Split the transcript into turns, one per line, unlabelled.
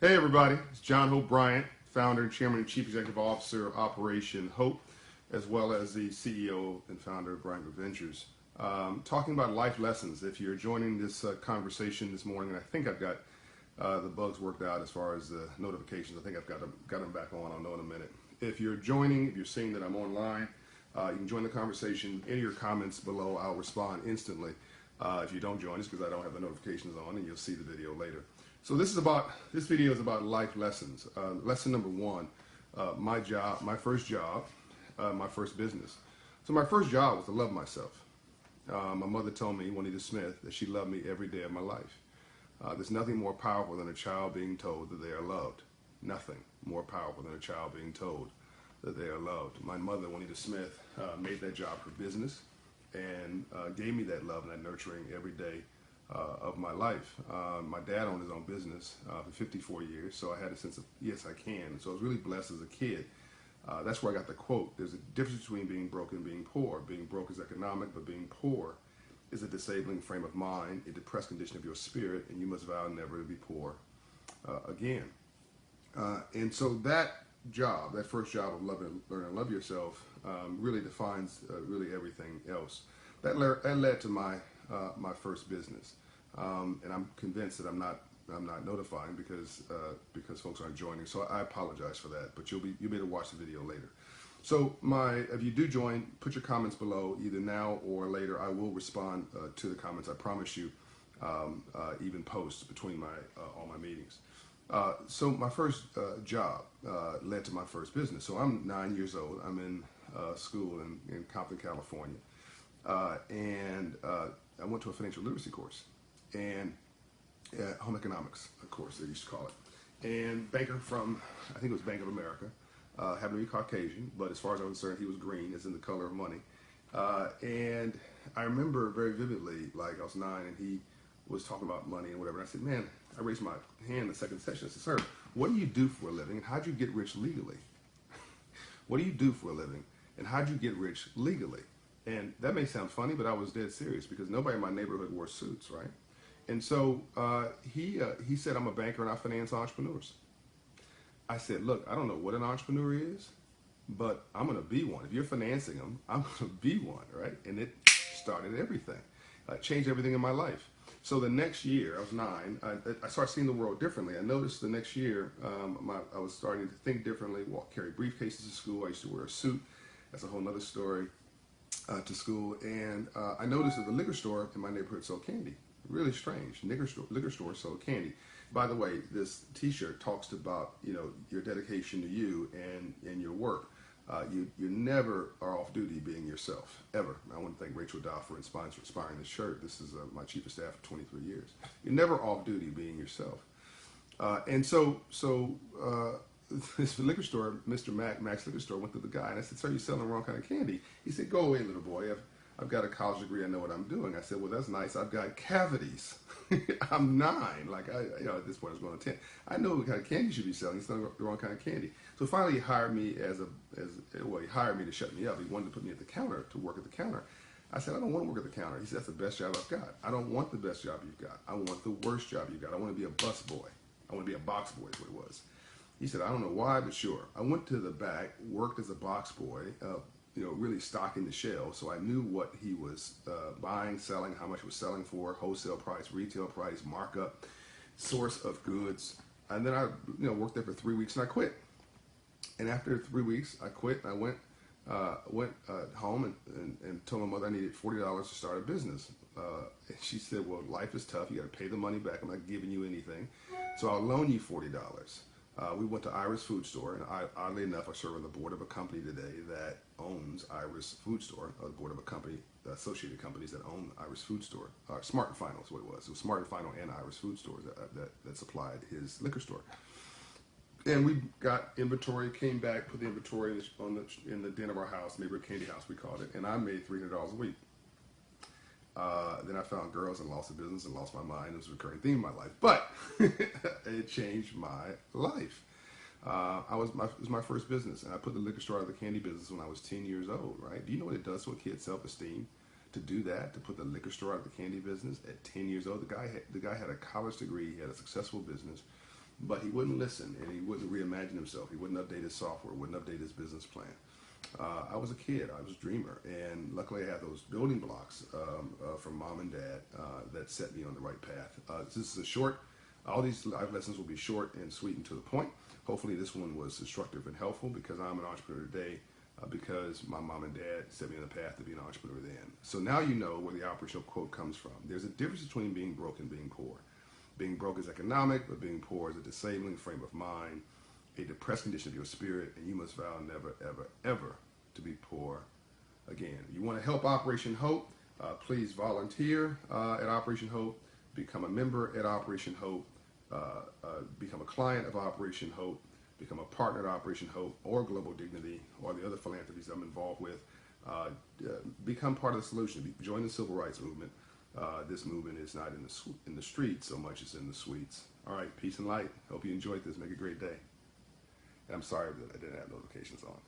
Hey everybody, it's John Hope Bryant, founder, chairman, and chief executive officer of Operation Hope, as well as the CEO and founder of Bryant Ventures. Talking about life lessons. If you're joining this conversation this morning, and I think I've got the bugs worked out as far as the notifications. I think I've got them back on. I'll know in a minute. If you're joining, if you're seeing that I'm online, you can join the conversation. Any of your comments below, I'll respond instantly. If you don't join us, because I don't have the notifications on, and you'll see the video later. So this video is about life lessons. Lesson number one, my first job, my first business. So my first job was to love myself. My mother told me, Juanita Smith, that she loved me every day of my life. There's nothing more powerful than a child being told that they are loved. Nothing more powerful than a child being told that they are loved. My mother, Juanita Smith, made that job her business and gave me that love and that nurturing every day of my life. My dad owned his own business for 54 years, so I had a sense of, yes, I can. So I was really blessed as a kid. That's where I got the quote. There's a difference between being broke and being poor. Being broke is economic, but being poor is a disabling frame of mind, a depressed condition of your spirit, and you must vow never to be poor again. And so that job, that first job of learn and love yourself, really defines really everything else. That led to my first business. And I'm convinced that I'm not notifying because folks aren't joining. So I apologize for that. But you'll be able to watch the video later. So if you do join, put your comments below either now or later. I will respond to the comments. I promise you. Even post between all my meetings. So my first job led to my first business. So I'm 9 years old. I'm in school in Compton, California, and I went to a financial literacy course and home economics, of course they used to call it. And banker from, I think it was Bank of America, happened to be Caucasian, but as far as I'm concerned, he was green, as in the color of money. And I remember very vividly, like I was 9, and he was talking about money and whatever. And I said, man, I raised my hand in the second session. I said, sir, what do you do for a living, and how'd you get rich legally? What do you do for a living, and how'd you get rich legally? And that may sound funny, but I was dead serious because nobody in my neighborhood wore suits, right? And so he said, I'm a banker and I finance entrepreneurs. I said, look, I don't know what an entrepreneur is, but I'm going to be one. If you're financing them, I'm going to be one, right? And it started everything. Changed everything in my life. So the next year, I was 9, I started seeing the world differently. I noticed the next year, I was starting to think differently, carry briefcases to school. I used to wear a suit. That's a whole other story. To school, and I noticed that the liquor store in my neighborhood sold candy. Really strange. Liquor store sold candy. By the way, this T-shirt talks about your dedication to you and your work. You never are off duty being yourself ever. I want to thank Rachel Dow for inspiring this shirt. This is my chief of staff for 23 years. You're never off duty being yourself. And so this liquor store, Mr. Max Liquor Store, went to the guy and I said, sir, you're selling the wrong kind of candy. He said, go away, little boy. I've got a college degree. I know what I'm doing. I said, well, that's nice. I've got cavities. I'm 9. Like, at this point, I was going to 10. I know what kind of candy you should be selling. He's selling the wrong kind of candy. So finally, he hired me he hired me to shut me up. He wanted to put me at the counter, to work at the counter. I said, I don't want to work at the counter. He said, that's the best job I've got. I don't want the best job you've got. I want the worst job you've got. I want to be a bus boy. I want to be a box boy is what it was. He said, I don't know why, but sure. I went to the back, worked as a box boy, really stocking the shelves. So I knew what he was buying, selling, how much he was selling for, wholesale price, retail price, markup, source of goods. And then I worked there for 3 weeks and I quit. And after 3 weeks, I quit. And I went home and told my mother I needed $40 to start a business. And she said, well, life is tough. You got to pay the money back. I'm not giving you anything. So I'll loan you $40. We went to Iris Food Store, and oddly enough, I serve on the board of a company today that owns Iris Food Store, the board of a company, associated companies that own Iris Food Store. Smart and Final is what it was. It was Smart and Final and Iris Food Stores that supplied his liquor store. And we got inventory, came back, put the inventory in the den of our house, neighborhood candy house we called it, and I made $300 a week. Then I found girls and lost the business and lost my mind. It was a recurring theme in my life, but it changed my life. It was my first business, and I put the liquor store out of the candy business when I was 10 years old, right? Do you know what it does to a kid's self-esteem to do that, to put the liquor store out of the candy business at 10 years old? The guy had a college degree, he had a successful business, But he wouldn't listen, and he wouldn't reimagine himself. He wouldn't update his software, wouldn't update his business plan. I was a kid. I was a dreamer, and luckily I had those building blocks from mom and dad that set me on the right path. This is a short. All these life lessons will be short and sweet and to the point. Hopefully this one was instructive and helpful, because I'm an entrepreneur today because my mom and dad set me on the path to be an entrepreneur then. So now you know where the operational quote comes from. There's a difference between being broke and being poor. Being broke is economic, but being poor is a disabling frame of mind, a depressed condition of your spirit, and you must vow never, ever, ever to be poor again. You want to help Operation Hope, please volunteer at Operation Hope, become a member at Operation Hope, become a client of Operation Hope, become a partner at Operation Hope or Global Dignity or the other philanthropies I'm involved with. Become part of the solution. Join the civil rights movement. This movement is not in the streets so much as in the suites. All right, peace and light. Hope you enjoyed this. Make a great day. And I'm sorry that I didn't have notifications on.